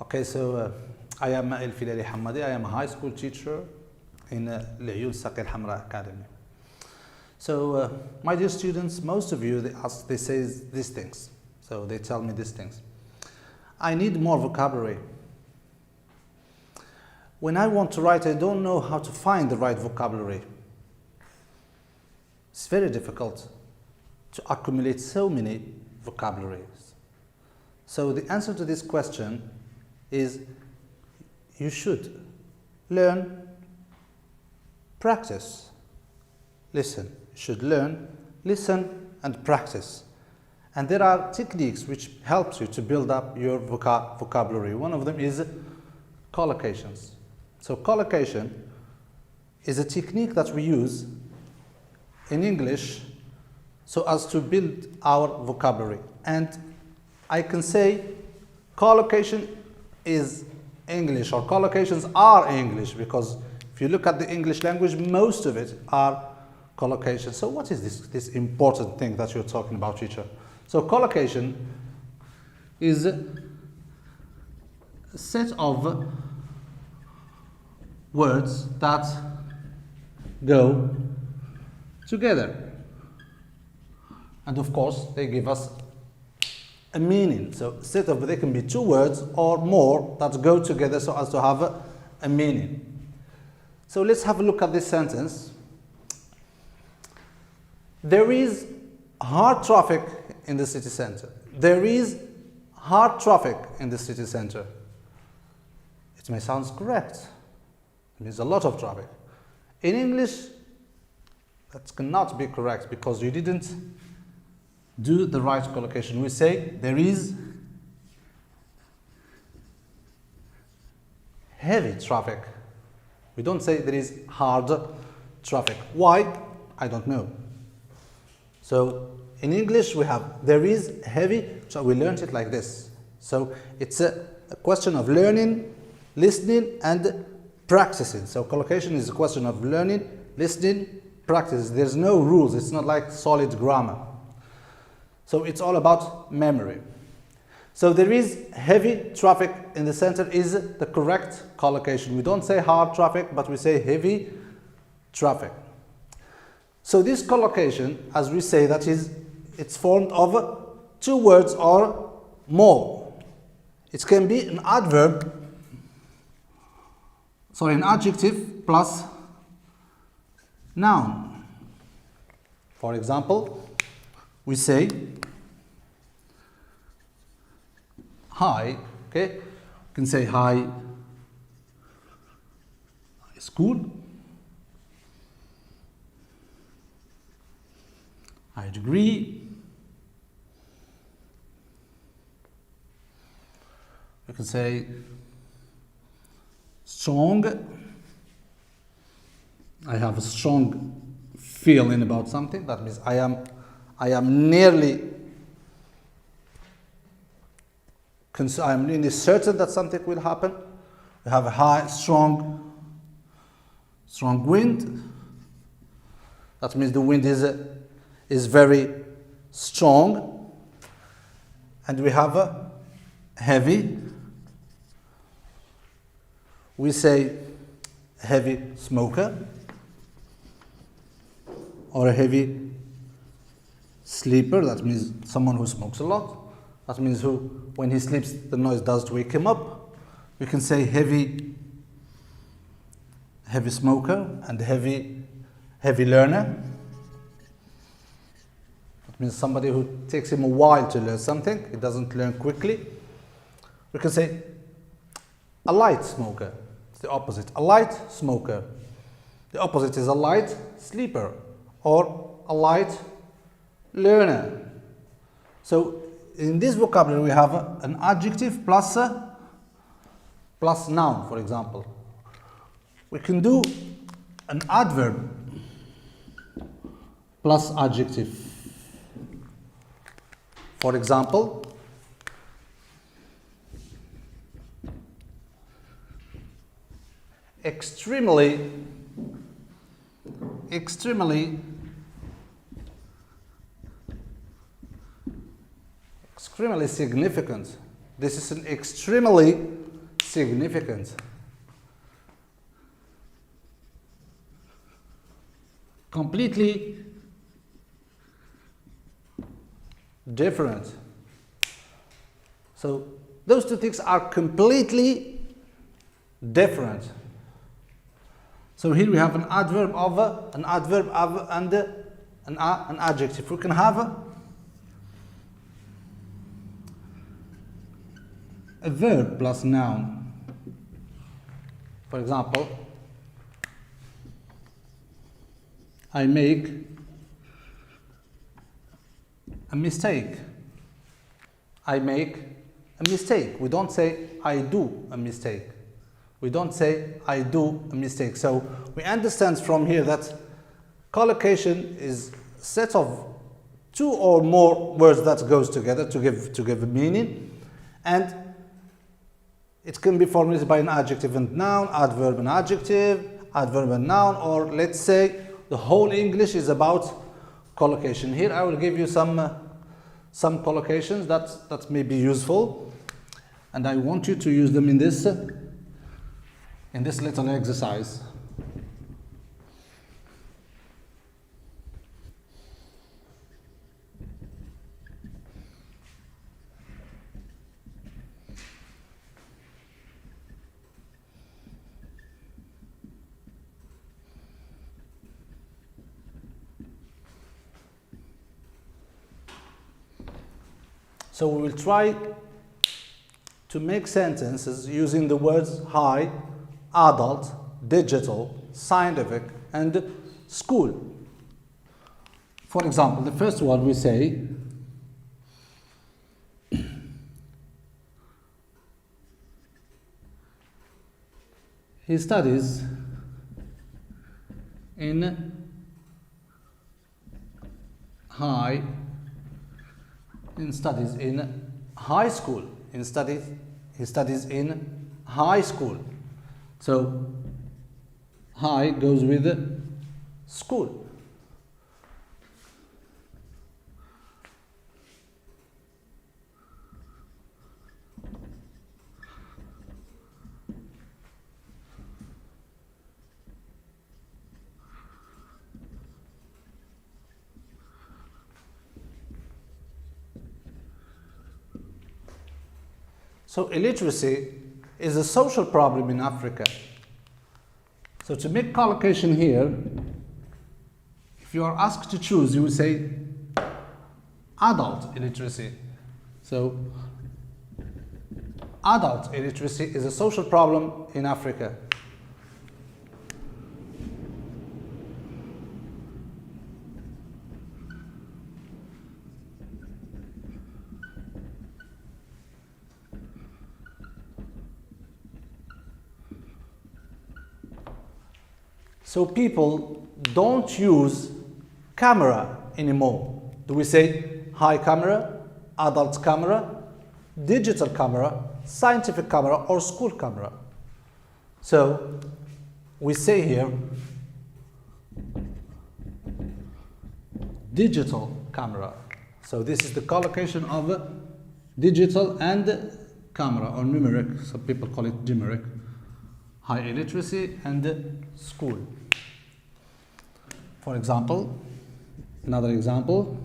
Okay, so I am El Filali Hamadi. I am a high school teacher in L'Uyun Saqi Al Hamra Academy. So, my dear students, most of you, they say these things. So they tell me these things. I need more vocabulary. When I want to write, I don't know how to find the right vocabulary. It's very difficult to accumulate so many vocabularies. So the answer to this question is you should learn, practice, listen. You should learn, listen, and practice. And there are techniques which helps you to build up your vocabulary. One of them is collocations. So collocation is a technique that we use in English so as to build our vocabulary. And I can say collocation is English, or collocations are English, because if you look at the English language, most of it are collocations. So what is this important thing that you're talking about, teacher? So collocation is a set of words that go together. And of course, they give us a meaning. So they can be two words or more that go together so as to have a meaning. So let's have a look at this sentence. There is hard traffic in the city center. There is hard traffic in the city center. It may sound correct. It means a lot of traffic. In English, that cannot be correct because you didn't do the right collocation. We say there is heavy traffic. We don't say there is hard traffic. Why? I don't know. So in English we have there is heavy, so we learned it like this. So it's a question of learning, listening, and practicing. So collocation is a question of learning, listening, practice. There's no rules. It's not like solid grammar. So it's all about memory. So there is heavy traffic in the center is the correct collocation. We don't say hard traffic, but we say heavy traffic. So this collocation, as we say, it's formed of two words or more. It can be an adverb, an adjective plus noun. For example, we say hi, okay? You can say hi school, high degree. You can say strong. I have a strong feeling about something. That means I am nearly certain that something will happen. We have a high, strong wind. That means the wind is very strong. And we have a heavy. We say heavy smoker or a heavy sleeper. That means someone who smokes a lot. That means when he sleeps, the noise does wake him up. We can say heavy smoker and heavy learner. That means somebody who takes him a while to learn something. He doesn't learn quickly. We can say a light smoker. It's the opposite. A light smoker. The opposite is a light sleeper or a light learner. So in this vocabulary we have an adjective plus noun, for example. We can do an adverb plus adjective. For example, extremely significant. This is an extremely significant, completely different. So those two things are completely different. So here we have an adverb of, an adverb of, and an adjective. We can have a verb plus noun. For example, I make a mistake. I make a mistake. We don't say I do a mistake. We don't say I do a mistake. So we understand from here that collocation is a set of two or more words that goes together to give a meaning, and it can be formulated by an adjective and noun, adverb and adjective, adverb and noun, or let's say the whole English is about collocation. Here I will give you some collocations that may be useful, and I want you to use them in this little exercise. So we will try to make sentences using the words high, adult, digital, scientific, and school. For example, the first one we say, he studies in high school. He studies in high school. So high goes with school. So illiteracy is a social problem in Africa. So to make collocation here, if you are asked to choose, you would say adult illiteracy. So adult illiteracy is a social problem in Africa. So people don't use camera anymore. Do we say high camera, adult camera, digital camera, scientific camera, or school camera? So we say here digital camera. So this is the collocation of digital and camera, or numeric. Some people call it numeric. High illiteracy and school. For example, another example.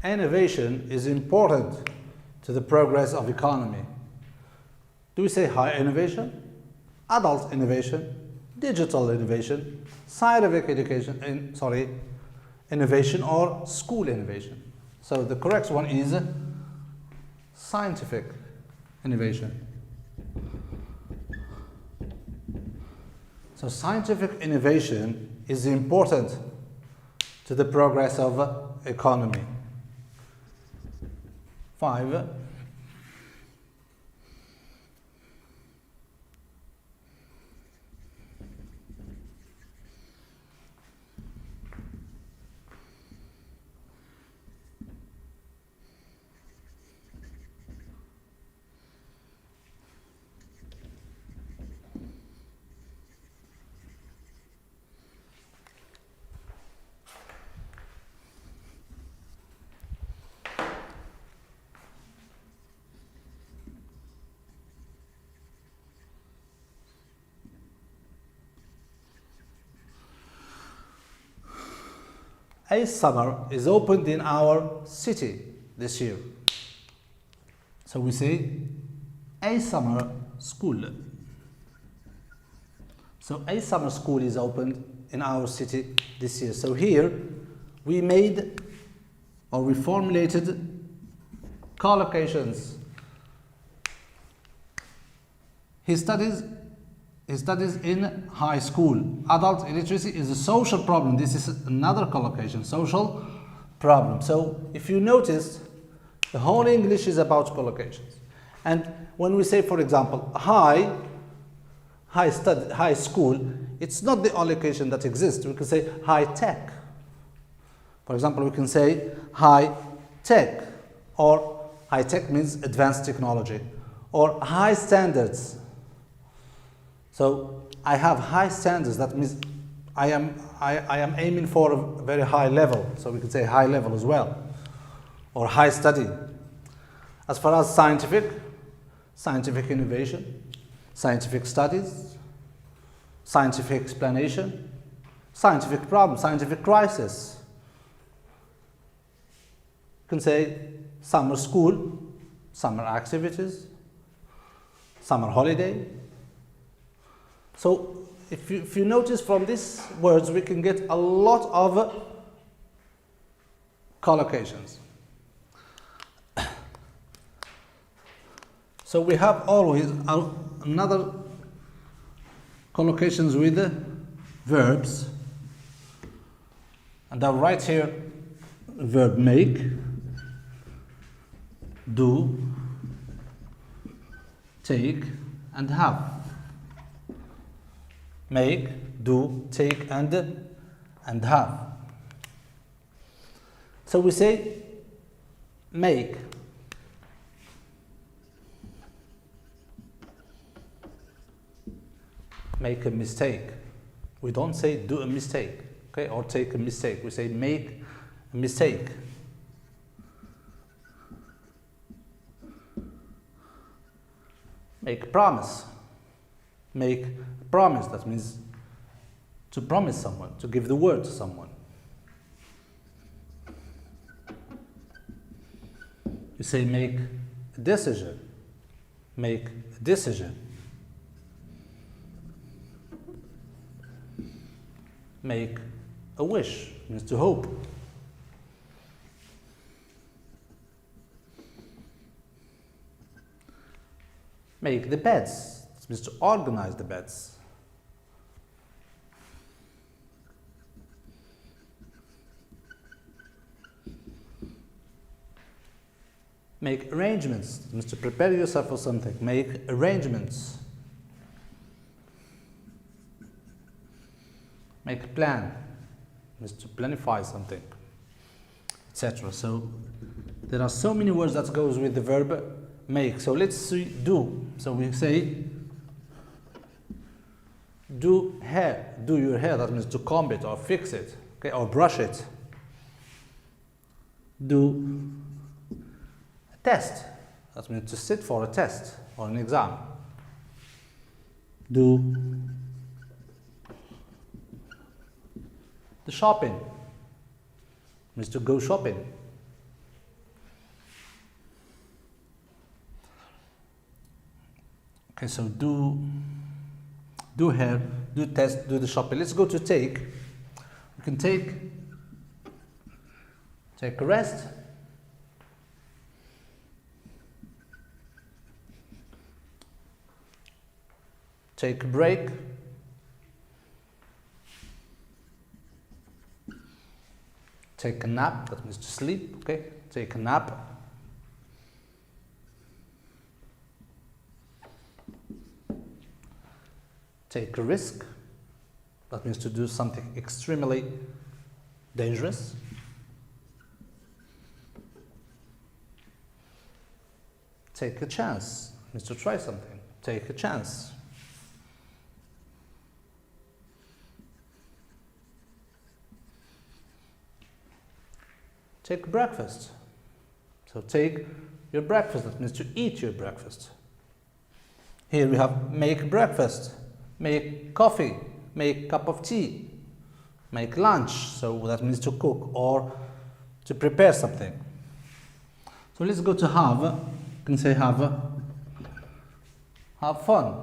Innovation is important to the progress of economy. Do we say high innovation, adult innovation, digital innovation, scientific innovation, or school innovation? So the correct one is scientific innovation. So scientific innovation is important to the progress of economy. 5. A summer is opened in our city this year. So we say a summer school. So a summer school is opened in our city this year. So here we made or we formulated collocations. He studies in high school. Adult illiteracy is a social problem. This is another collocation, social problem. So if you notice, the whole English is about collocations. And when we say, for example, high school, it's not the only location that exists. We can say high tech. For example, we can say high tech, or high tech means advanced technology, or high standards. So I have high standards. That means I am aiming for a very high level. So we can say high level as well, or high study. As far as scientific innovation, scientific studies, scientific explanation, scientific problem, scientific crisis. You can say summer school, summer activities, summer holiday. So if you notice from these words, we can get a lot of collocations. So we have always another collocations with the verbs. And I'll write here verb make, do, take, and have. Make, do, take, and have. So we say make. Make a mistake. We don't say do a mistake, okay, or take a mistake. We say make a mistake. Make a promise. Make a promise. That means to promise someone, to give the word to someone. You say make a decision. Make a decision. Make a wish, means to hope. Make the beds, it means to organize the beds. Make arrangements, it means to prepare yourself for something. Make arrangements. Make a plan, is to planify something, etc. So there are so many words that goes with the verb make. So let's see do. So we say do hair, do your hair. That means to comb it or fix it, okay, or brush it. Do a test. That means to sit for a test or an exam. Do the shopping, means to go shopping. Okay, so do hair, do test, do the shopping. Let's go to take. We can take a rest. Take a break. Take a nap, that means to sleep, okay? Take a nap. Take a risk, that means to do something extremely dangerous. Take a chance, means to try something. Take a chance. Take breakfast. So take your breakfast, that means to eat your breakfast. Here we have make breakfast, make coffee, make cup of tea, make lunch, so that means to cook or to prepare something. So let's go to have. You can say have fun.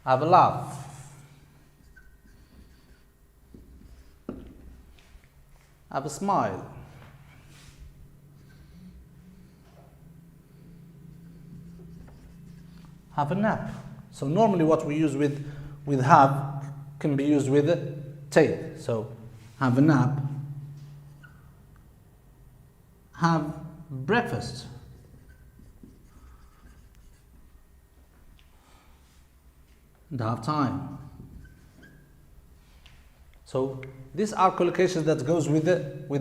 Have a laugh. Have a smile. Have a nap. So normally what we use with have can be used with take. So have a nap. Have breakfast. And have time. So these are collocations that goes with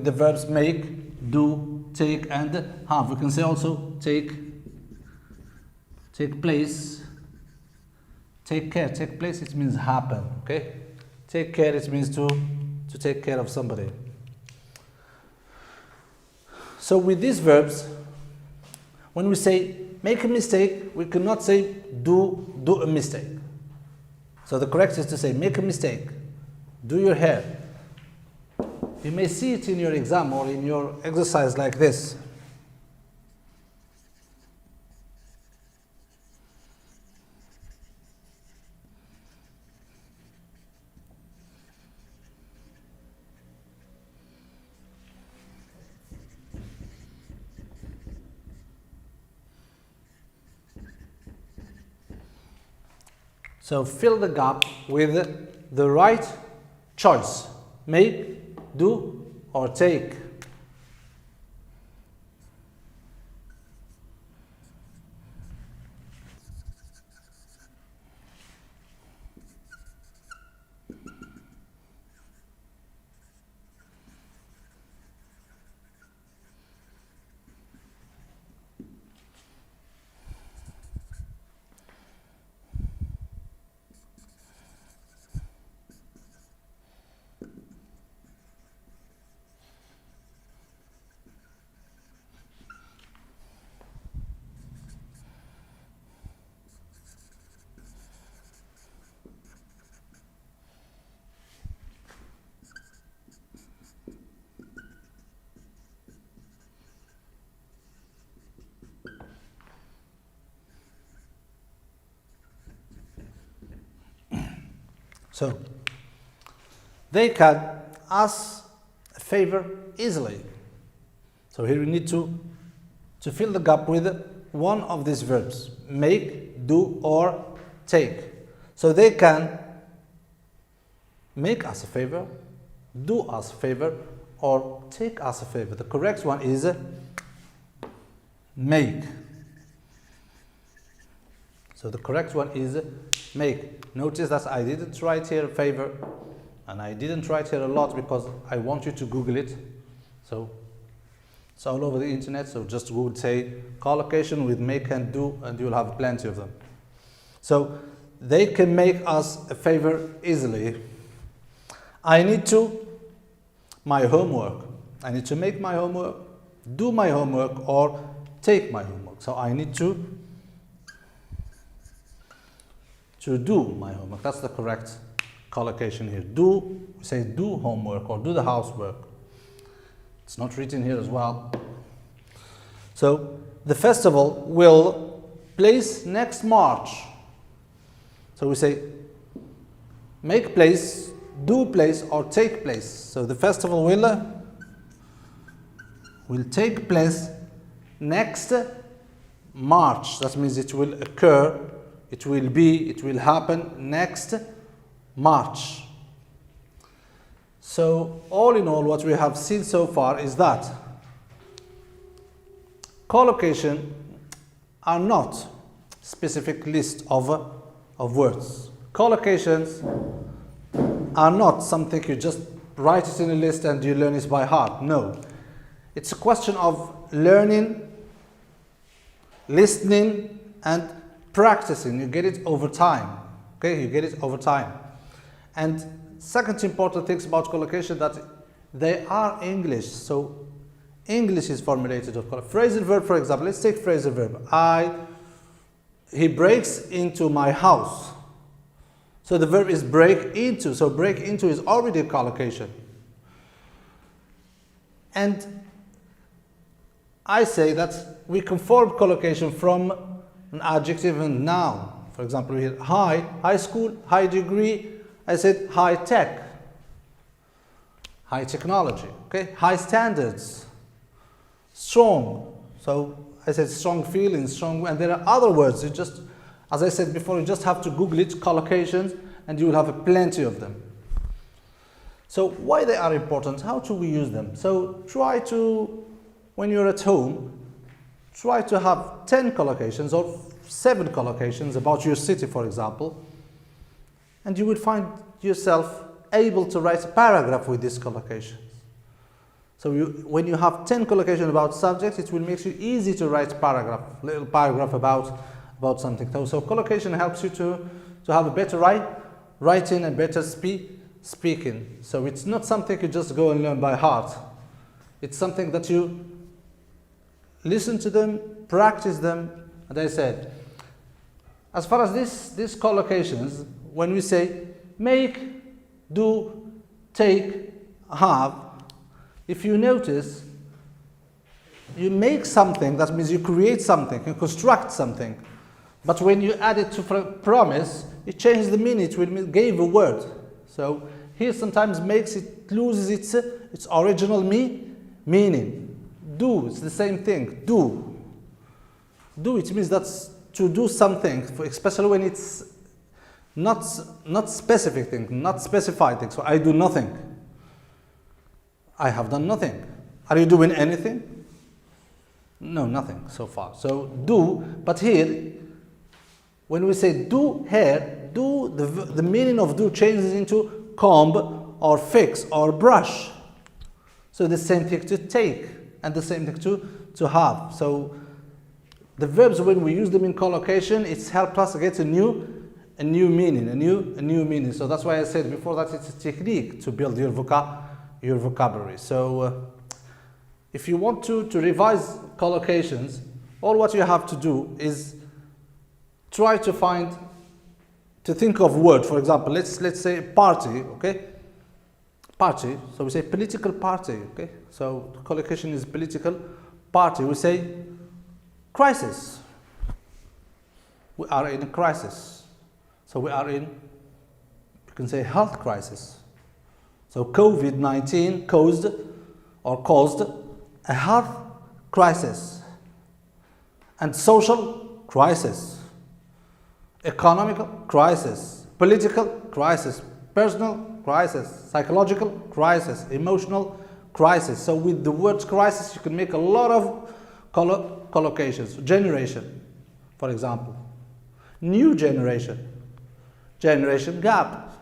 the verbs make, do, take, and have. We can say also take place, take care. Take place, it means happen. Okay, take care, it means to take care of somebody. So with these verbs, when we say make a mistake, we cannot say do a mistake. So the correct is to say make a mistake, do your hair. You may see it in your exam or in your exercise like this. So fill the gap with the right choice. Make, do, or take. So they can ask a favor easily. So here we need to fill the gap with one of these verbs, make, do, or take. So they can make us a favor, do us a favor, or take us a favor. The correct one is make. So the correct one is make. Notice that I didn't write here favor, and I didn't write here a lot because I want you to Google it. So it's all over the internet, so just Google, say collocation with make and do, and you'll have plenty of them. So they can make us a favor easily. I need to my homework. I need to make my homework, do my homework, or take my homework. So I need to do my homework. That's the correct collocation here. Do, we say do homework or do the housework. It's not written here as well. So the festival will place next March. So we say make place, do place, or take place. So the festival will take place next March. That means it will occur, it will happen next March. So all in all, what we have seen so far is that collocation are not specific list of words. Collocations are not something you just write it in a list and you learn it by heart. No. It's a question of learning, listening, and practicing. You get it over time. Okay, you get it over time. And second important things about collocation, that they are English. So English is formulated of collocation. Phrasal verb, for example, let's take phrasal verb. He breaks into my house. So the verb is break into. So break into is already a collocation. And I say that we can form collocation from an adjective and noun. For example, here, high school, high degree. I said high tech, high technology, okay? High standards, strong. So I said strong feeling, strong, and there are other words. You just, as I said before, you just have to Google it, collocations, and you will have plenty of them. So why they are important? How do we use them? So try to, when you're at home, try to have 10 collocations or 7 collocations about your city, for example, and you will find yourself able to write a paragraph with these collocations. So when you have 10 collocations about subjects, it will make you easy to write little paragraph about something. So collocation helps you to have a better writing and better speaking. So it's not something you just go and learn by heart. It's something that you listen to them, practice them. And I said, as far as these collocations, when we say make, do, take, have, if you notice, you make something, that means you create something, you construct something. But when you add it to promise, it changes the meaning, it will give a word. So here sometimes loses its original meaning. Do, it's the same thing, do. Do, it means that's to do something, especially when it's not specific thing, not specified thing. So I do nothing. I have done nothing. Are you doing anything? No, nothing so far. So do, but here, when we say do here, do, the meaning of do changes into comb or fix or brush. So the same thing to take and the same thing to have. So the verbs, when we use them in collocation, it's helped us get a new meaning. So that's why I said before that it's a technique to build your vocabulary. So if you want to revise collocations, all what you have to do is try to think of word. For example, let's say party, okay? Party, so we say political party, okay? So the collocation is political party. We say crisis. We are in a crisis. So we are in, you can say, health crisis. So COVID-19 caused a health crisis and social crisis, economical crisis, political crisis, personal crisis, psychological crisis, emotional crisis. So with the word crisis, you can make a lot of collocations. Generation, for example. New generation. Generation gap.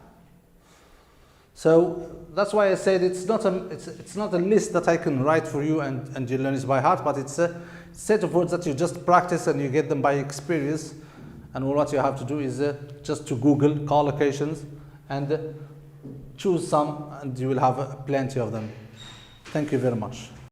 So that's why I said it's not a list that I can write for you and you learn it by heart, but it's a set of words that you just practice and you get them by experience. And all what you have to do is just to Google collocations and choose some, and you will have plenty of them. Thank you very much.